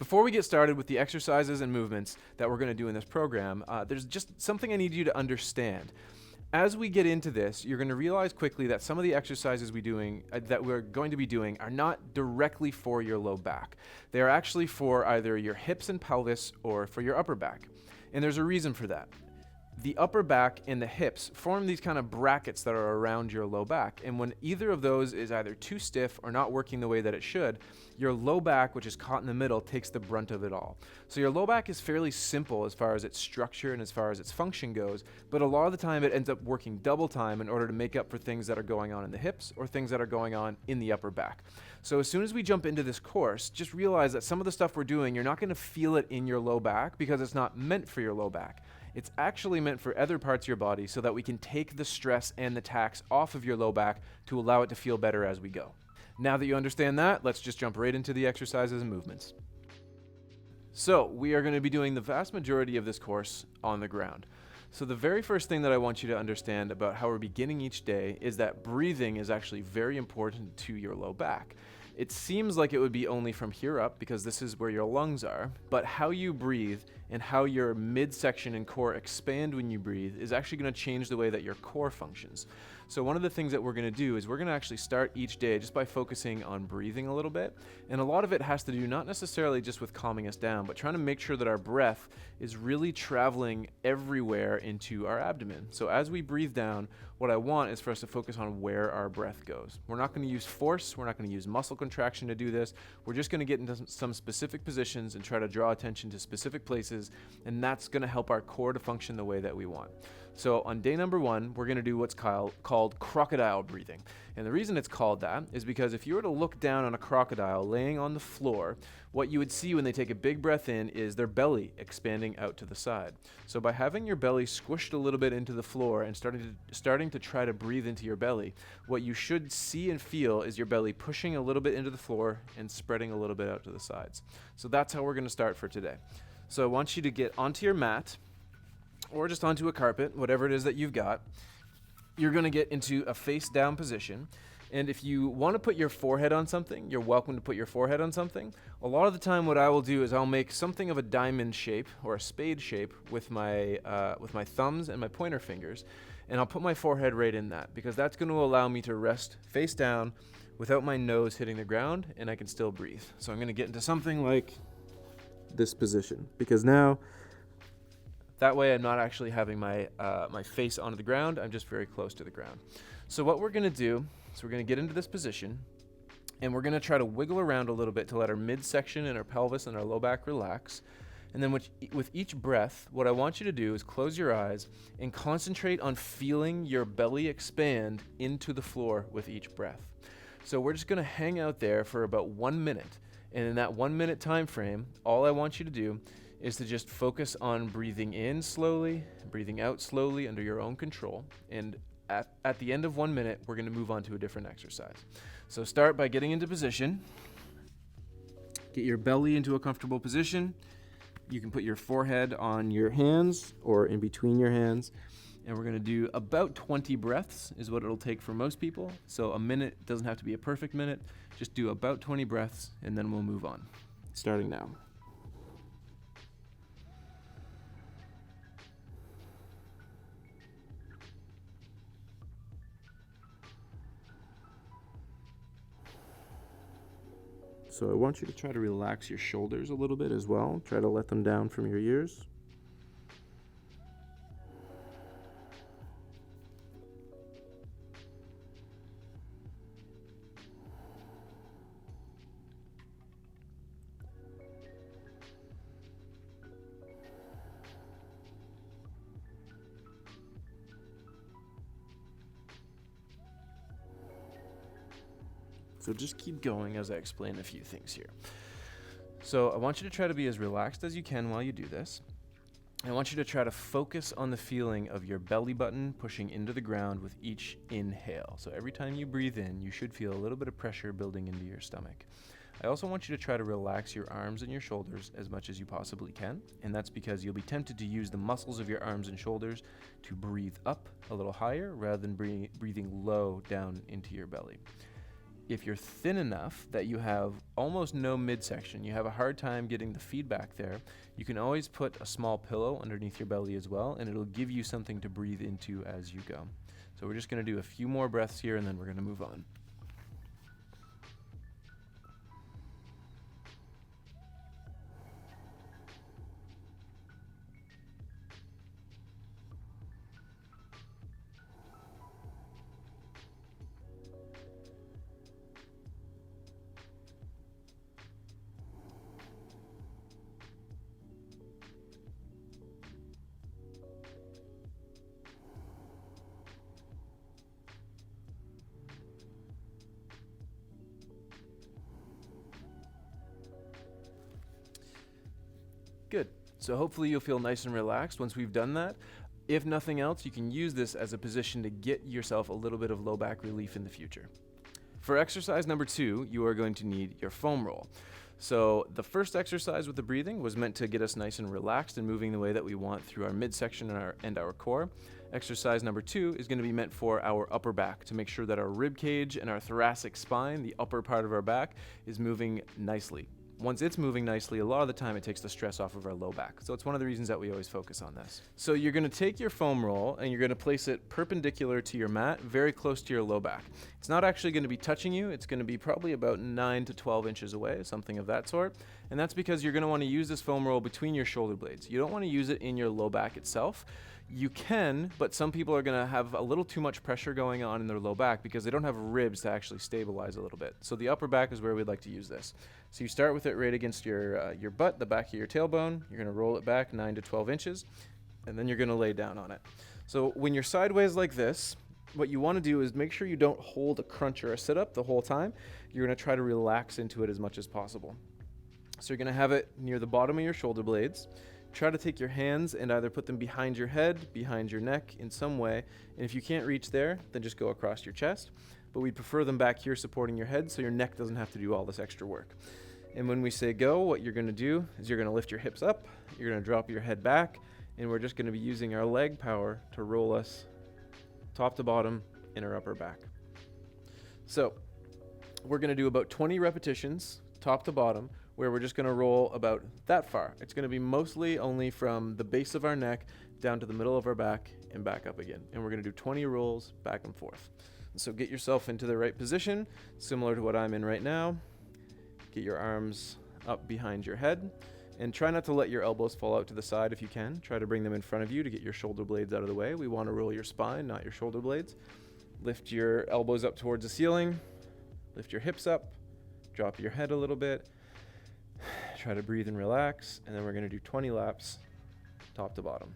Before we get started with the exercises and movements that we're going to do in this program, there's just something I need you to understand. As we get into this, you're going to realize quickly that some of the exercises that we're going to be doing are not directly for your low back. They are actually for either your hips and pelvis or for your upper back. And there's a reason for that. The upper back and the hips form these kind of brackets that are around your low back. And when either of those is either too stiff or not working the way that it should, your low back, which is caught in the middle, takes the brunt of it all. So your low back is fairly simple as far as its structure and as far as its function goes, but a lot of the time it ends up working double time in order to make up for things that are going on in the hips or things that are going on in the upper back. So as soon as we jump into this course, just realize that some of the stuff we're doing, you're not going to feel it in your low back because it's not meant for your low back. It's actually meant for other parts of your body so that we can take the stress and the tax off of your low back to allow it to feel better as we go. Now that you understand that, let's just jump right into the exercises and movements. So we are going to be doing the vast majority of this course on the ground. So the very first thing that I want you to understand about how we're beginning each day is that breathing is actually very important to your low back. It seems like it would be only from here up because this is where your lungs are, but how you breathe and how your midsection and core expand when you breathe is actually going to change the way that your core functions. So one of the things that we're going to do is we're going to actually start each day just by focusing on breathing a little bit. And a lot of it has to do not necessarily just with calming us down, but trying to make sure that our breath is really traveling everywhere into our abdomen. So as we breathe down, what I want is for us to focus on where our breath goes. We're not going to use force. We're not going to use muscle contraction to do this. We're just going to get into some specific positions and try to draw attention to specific places, and that's going to help our core to function the way that we want. So on day number 1, we're going to do what's called crocodile breathing. And the reason it's called that is because if you were to look down on a crocodile laying on the floor, what you would see when they take a big breath in is their belly expanding out to the side. So by having your belly squished a little bit into the floor and starting to try to breathe into your belly, what you should see and feel is your belly pushing a little bit into the floor and spreading a little bit out to the sides. So that's how we're going to start for today. So I want you to get onto your mat or just onto a carpet, whatever it is that you've got. You're going to get into a face down position. And if you want to put your forehead on something, you're welcome to put your forehead on something. A lot of the time what I will do is I'll make something of a diamond shape or a spade shape with my thumbs and my pointer fingers. And I'll put my forehead right in that because that's going to allow me to rest face down without my nose hitting the ground, and I can still breathe. So I'm going to get into something like this position because now that way I'm not actually having my face onto the ground. I'm just very close to the ground. So what we're going to do is we're going to get into this position, and we're going to try to wiggle around a little bit to let our midsection and our pelvis and our low back relax. And then with each breath, what I want you to do is close your eyes and concentrate on feeling your belly expand into the floor with each breath. So we're just going to hang out there for about 1 minute. And in that 1 minute time frame, all I want you to do is to just focus on breathing in slowly, breathing out slowly under your own control. And at the end of 1 minute, we're going to move on to a different exercise. So start by getting into position. Get your belly into a comfortable position. You can put your forehead on your hands or in between your hands. And we're going to do about 20 breaths is what it'll take for most people. So a minute doesn't have to be a perfect minute. Just do about 20 breaths, and then we'll move on. Starting now. So I want you to try to relax your shoulders a little bit as well. Try to let them down from your ears. So just keep going as I explain a few things here. So I want you to try to be as relaxed as you can while you do this. I want you to try to focus on the feeling of your belly button pushing into the ground with each inhale. So every time you breathe in, you should feel a little bit of pressure building into your stomach. I also want you to try to relax your arms and your shoulders as much as you possibly can, and that's because you'll be tempted to use the muscles of your arms and shoulders to breathe up a little higher rather than breathing low down into your belly. If you're thin enough that you have almost no midsection, you have a hard time getting the feedback there, you can always put a small pillow underneath your belly as well, and it'll give you something to breathe into as you go. So we're just going to do a few more breaths here, and then we're going to move on. Good. So hopefully you'll feel nice and relaxed once we've done that. If nothing else, you can use this as a position to get yourself a little bit of low back relief in the future. For exercise number 2, you are going to need your foam roll. So the first exercise with the breathing was meant to get us nice and relaxed and moving the way that we want through our midsection and our core. Exercise number 2 is going to be meant for our upper back to make sure that our rib cage and our thoracic spine, the upper part of our back, is moving nicely. Once it's moving nicely, a lot of the time it takes the stress off of our low back. So it's one of the reasons that we always focus on this. So you're going to take your foam roll and you're going to place it perpendicular to your mat, very close to your low back. It's not actually going to be touching you. It's going to be probably about 9 to 12 inches away, something of that sort. And that's because you're going to want to use this foam roll between your shoulder blades. You don't want to use it in your low back itself. You can, but some people are going to have a little too much pressure going on in their low back because they don't have ribs to actually stabilize a little bit. So the upper back is where we'd like to use this. So you start with it right against your butt, the back of your tailbone. You're going to roll it back 9 to 12 inches, and then you're going to lay down on it. So when you're sideways like this, what you want to do is make sure you don't hold a crunch or a sit-up the whole time. You're going to try to relax into it as much as possible. So you're going to have it near the bottom of your shoulder blades. Try to take your hands and either put them behind your head, behind your neck in some way. And if you can't reach there, then just go across your chest. But we prefer them back here supporting your head so your neck doesn't have to do all this extra work. And when we say go, what you're going to do is you're going to lift your hips up, you're going to drop your head back, and we're just going to be using our leg power to roll us top to bottom in our upper back. So we're going to do about 20 repetitions, top to bottom, where we're just going to roll about that far. It's going to be mostly only from the base of our neck down to the middle of our back and back up again. And we're going to do 20 rolls back and forth. So get yourself into the right position, similar to what I'm in right now. Get your arms up behind your head and try not to let your elbows fall out to the side if you can. Try to bring them in front of you to get your shoulder blades out of the way. We want to roll your spine, not your shoulder blades. Lift your elbows up towards the ceiling. Lift your hips up. Drop your head a little bit. Try to breathe and relax, and then we're going to do 20 laps, top to bottom.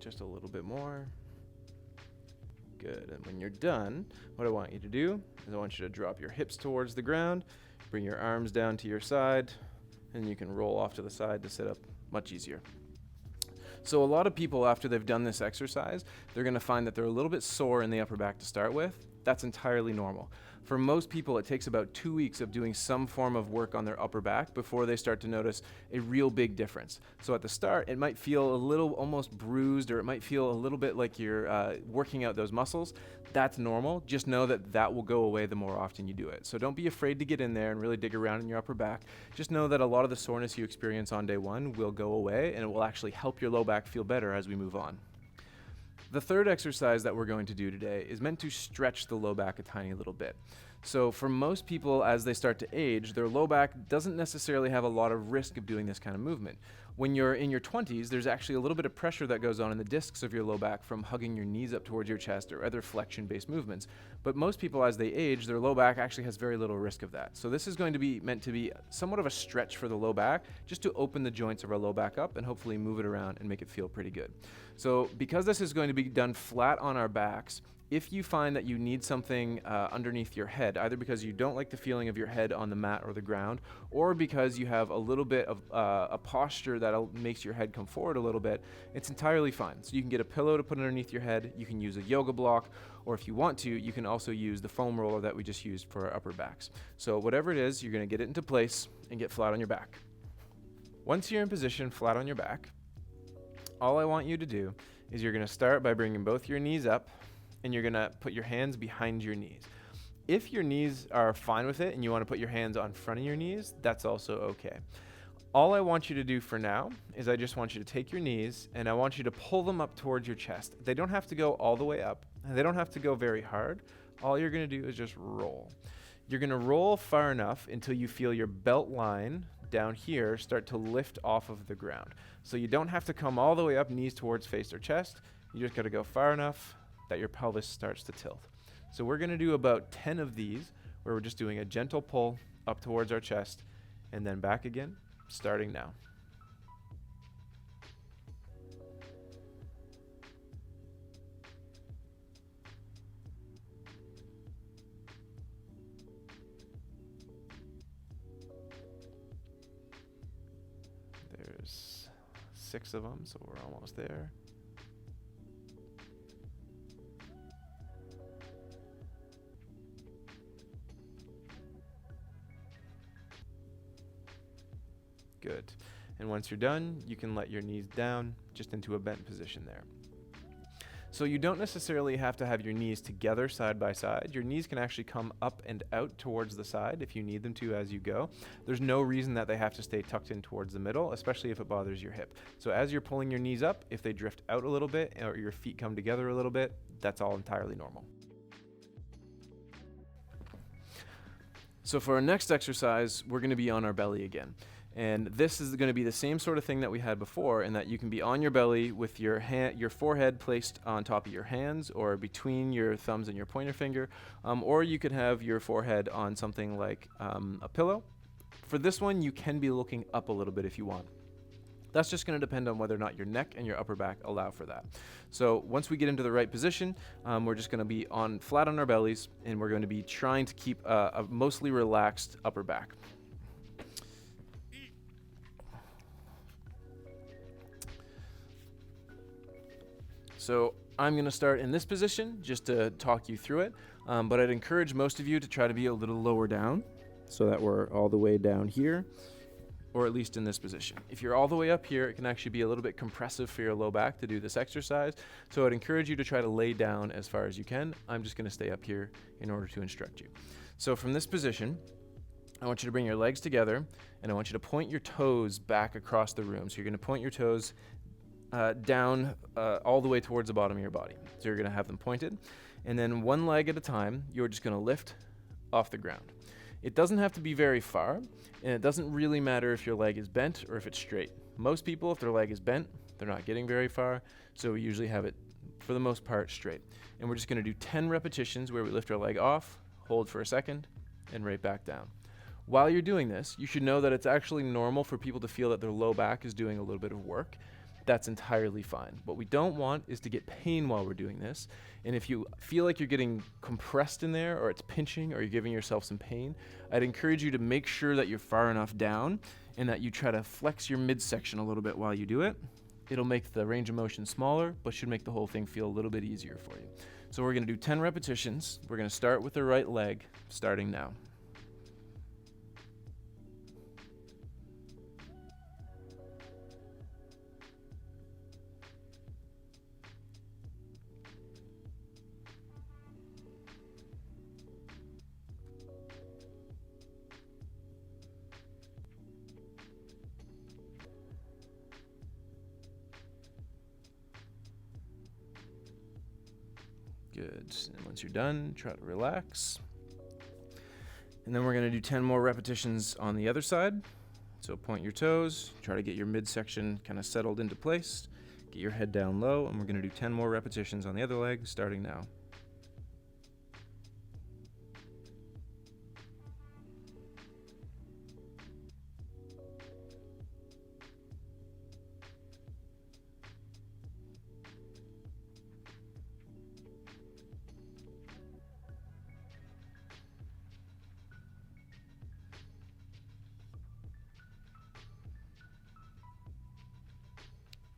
Just a little bit more. Good. And when you're done, what I want you to do is I want you to drop your hips towards the ground, bring your arms down to your side, and you can roll off to the side to sit up much easier. So a lot of people, after they've done this exercise, they're going to find that they're a little bit sore in the upper back to start with. That's entirely normal. For most people, it takes about 2 weeks of doing some form of work on their upper back before they start to notice a real big difference. So at the start, it might feel a little almost bruised, or it might feel a little bit like you're working out those muscles. That's normal. Just know that that will go away the more often you do it. So don't be afraid to get in there and really dig around in your upper back. Just know that a lot of the soreness you experience on day one will go away, and it will actually help your low back feel better as we move on. The third exercise that we're going to do today is meant to stretch the low back a tiny little bit. So for most people, as they start to age, their low back doesn't necessarily have a lot of risk of doing this kind of movement. When you're in your 20s, there's actually a little bit of pressure that goes on in the discs of your low back from hugging your knees up towards your chest or other flexion-based movements. But most people, as they age, their low back actually has very little risk of that. So this is going to be meant to be somewhat of a stretch for the low back, just to open the joints of our low back up and hopefully move it around and make it feel pretty good. So because this is going to be done flat on our backs, if you find that you need something underneath your head, either because you don't like the feeling of your head on the mat or the ground, or because you have a little bit of a posture that makes your head come forward a little bit, it's entirely fine. So you can get a pillow to put underneath your head, you can use a yoga block, or if you want to, you can also use the foam roller that we just used for our upper backs. So whatever it is, you're going to get it into place and get flat on your back. Once you're in position flat on your back, all I want you to do is you're going to start by bringing both your knees up, and you're going to put your hands behind your knees. If your knees are fine with it and you want to put your hands on front of your knees, that's also okay. All I want you to do for now is I just want you to take your knees and I want you to pull them up towards your chest. They don't have to go all the way up, and they don't have to go very hard. All you're going to do is just roll. You're going to roll far enough until you feel your belt line down here start to lift off of the ground. So you don't have to come all the way up, knees towards face or chest. You just got to go far enough that your pelvis starts to tilt. So we're going to do about 10 of these where we're just doing a gentle pull up towards our chest and then back again, starting now. There's 6 of them, so we're almost there. Good. And once you're done, you can let your knees down just into a bent position there. So you don't necessarily have to have your knees together side by side. Your knees can actually come up and out towards the side if you need them to as you go. There's no reason that they have to stay tucked in towards the middle, especially if it bothers your hip. So as you're pulling your knees up, if they drift out a little bit or your feet come together a little bit, that's all entirely normal. So for our next exercise, we're going to be on our belly again. And this is going to be the same sort of thing that we had before, in that you can be on your belly with your forehead placed on top of your hands or between your thumbs and your pointer finger, or you could have your forehead on something like a pillow. For this one, you can be looking up a little bit if you want. That's just going to depend on whether or not your neck and your upper back allow for that. So once we get into the right position, we're just going to be flat on our bellies, and we're going to be trying to keep a mostly relaxed upper back. So I'm going to start in this position just to talk you through it, but I'd encourage most of you to try to be a little lower down so that we're all the way down here, or at least in this position. If you're all the way up here, it can actually be a little bit compressive for your low back to do this exercise, so I'd encourage you to try to lay down as far as you can. I'm just going to stay up here in order to instruct you. So from this position, I want you to bring your legs together, and I want you to point your toes back across the room. So you're going to point your toes down all the way towards the bottom of your body. So you're going to have them pointed, and then one leg at a time, you're just going to lift off the ground. It doesn't have to be very far, and it doesn't really matter if your leg is bent or if it's straight. Most people, if their leg is bent, they're not getting very far, so we usually have it, for the most part, straight. And we're just going to do 10 repetitions where we lift our leg off, hold for a second, and right back down. While you're doing this, you should know that it's actually normal for people to feel that their low back is doing a little bit of work. That's entirely fine. What we don't want is to get pain while we're doing this. And if you feel like you're getting compressed in there, or it's pinching, or you're giving yourself some pain, I'd encourage you to make sure that you're far enough down and that you try to flex your midsection a little bit while you do it. It'll make the range of motion smaller, but should make the whole thing feel a little bit easier for you. So we're going to do 10 repetitions. We're going to start with the right leg, starting now. Good. And once you're done, try to relax. And then we're going to do 10 more repetitions on the other side. So point your toes, try to get your midsection kind of settled into place. Get your head down low, and we're going to do 10 more repetitions on the other leg, starting now.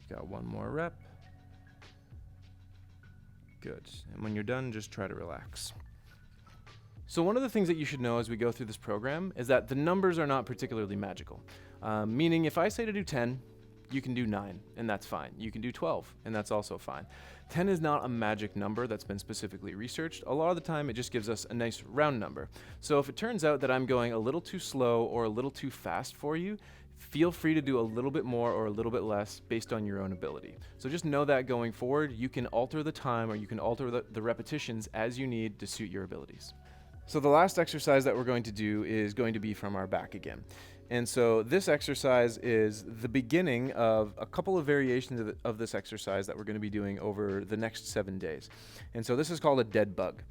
Got one more rep. Good. And when you're done, just try to relax. So one of the things that you should know as we go through this program is that the numbers are not particularly magical. Meaning if I say to do 10, you can do 9, and that's fine. You can do 12, and that's also fine. 10 is not a magic number that's been specifically researched. A lot of the time, it just gives us a nice round number. So if it turns out that I'm going a little too slow or a little too fast for you, feel free to do a little bit more or a little bit less based on your own ability. So just know that going forward, you can alter the time or you can alter the repetitions as you need to suit your abilities. So the last exercise that we're going to do is going to be from our back again. And so this exercise is the beginning of a couple of variations of this exercise that we're going to be doing over the next 7 days. And so this is called a dead bug.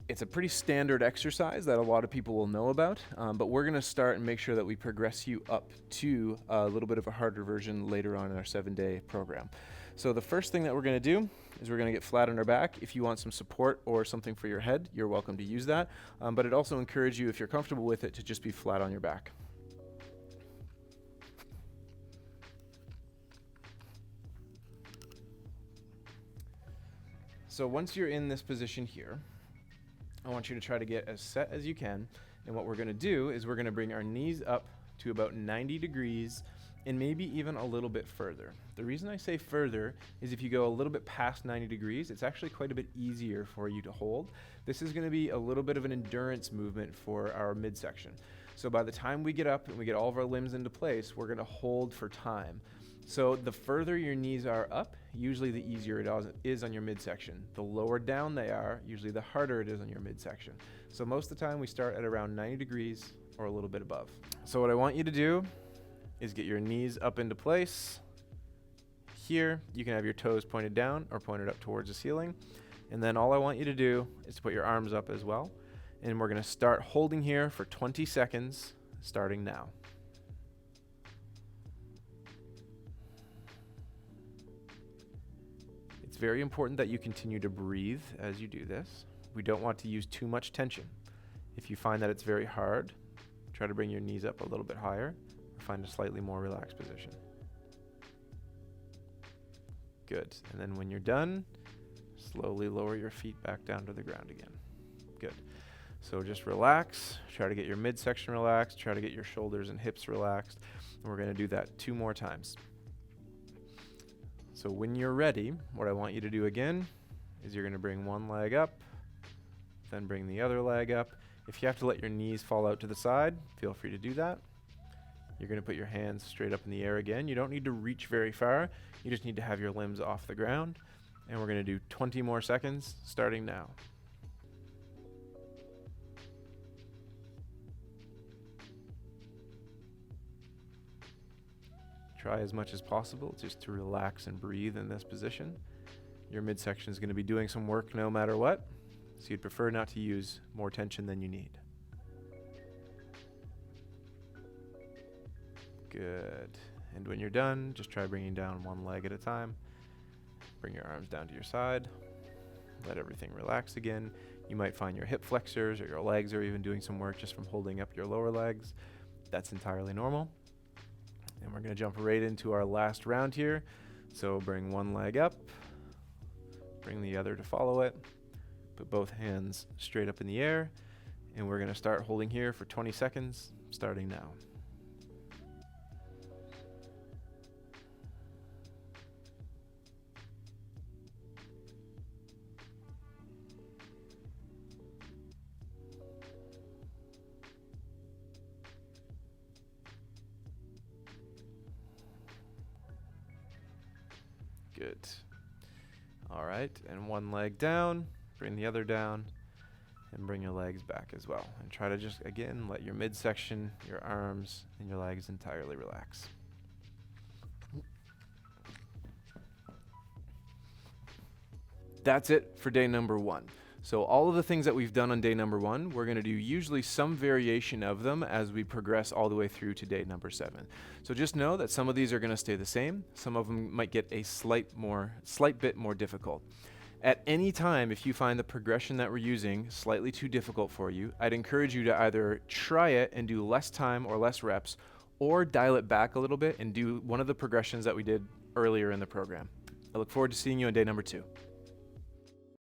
It's a pretty standard exercise that a lot of people will know about, but we're going to start and make sure that we progress you up to a little bit of a harder version later on in our 7-day program. So the first thing that we're going to do is we're going to get flat on our back. If you want some support or something for your head, you're welcome to use that. But it also encourages you, if you're comfortable with it, to just be flat on your back. So once you're in this position here, I want you to try to get as set as you can. And what we're going to do is we're going to bring our knees up to about 90 degrees and maybe even a little bit further. The reason I say further is if you go a little bit past 90 degrees, it's actually quite a bit easier for you to hold. This is going to be a little bit of an endurance movement for our midsection. So by the time we get up and we get all of our limbs into place, we're going to hold for time. So the further your knees are up, usually the easier it is on your midsection. The lower down they are, usually the harder it is on your midsection. So most of the time we start at around 90 degrees or a little bit above. So what I want you to do is get your knees up into place. Here, you can have your toes pointed down or pointed up towards the ceiling. And then all I want you to do is to put your arms up as well. And we're going to start holding here for 20 seconds, starting now. It's very important that you continue to breathe as you do this. We don't want to use too much tension. If you find that it's very hard, try to bring your knees up a little bit higher or find a slightly more relaxed position. Good. And then when you're done, slowly lower your feet back down to the ground again. Good. So just relax. Try to get your midsection relaxed. Try to get your shoulders and hips relaxed. And we're going to do that 2 more times. So when you're ready, what I want you to do again is you're going to bring one leg up, then bring the other leg up. If you have to let your knees fall out to the side, feel free to do that. You're going to put your hands straight up in the air again. You don't need to reach very far. You just need to have your limbs off the ground. And we're going to do 20 more seconds, starting now. Try as much as possible just to relax and breathe in this position. Your midsection is going to be doing some work no matter what, so you'd prefer not to use more tension than you need. Good. And when you're done, just try bringing down one leg at a time. Bring your arms down to your side. Let everything relax again. You might find your hip flexors or your legs are even doing some work just from holding up your lower legs. That's entirely normal. And we're going to jump right into our last round here. So bring one leg up, bring the other to follow it, put both hands straight up in the air, and we're going to start holding here for 20 seconds, starting now. Good. All right, and one leg down, bring the other down, And bring your legs back as well. And try to just, again, let your midsection, your arms, and your legs entirely relax. That's it for day number 1. So all of the things that we've done on day number 1, we're going to do usually some variation of them as we progress all the way through to day number 7. So just know that some of these are going to stay the same. Some of them might get a slight bit more difficult. At any time, if you find the progression that we're using slightly too difficult for you, I'd encourage you to either try it and do less time or less reps, or dial it back a little bit and do one of the progressions that we did earlier in the program. I look forward to seeing you on day number 2.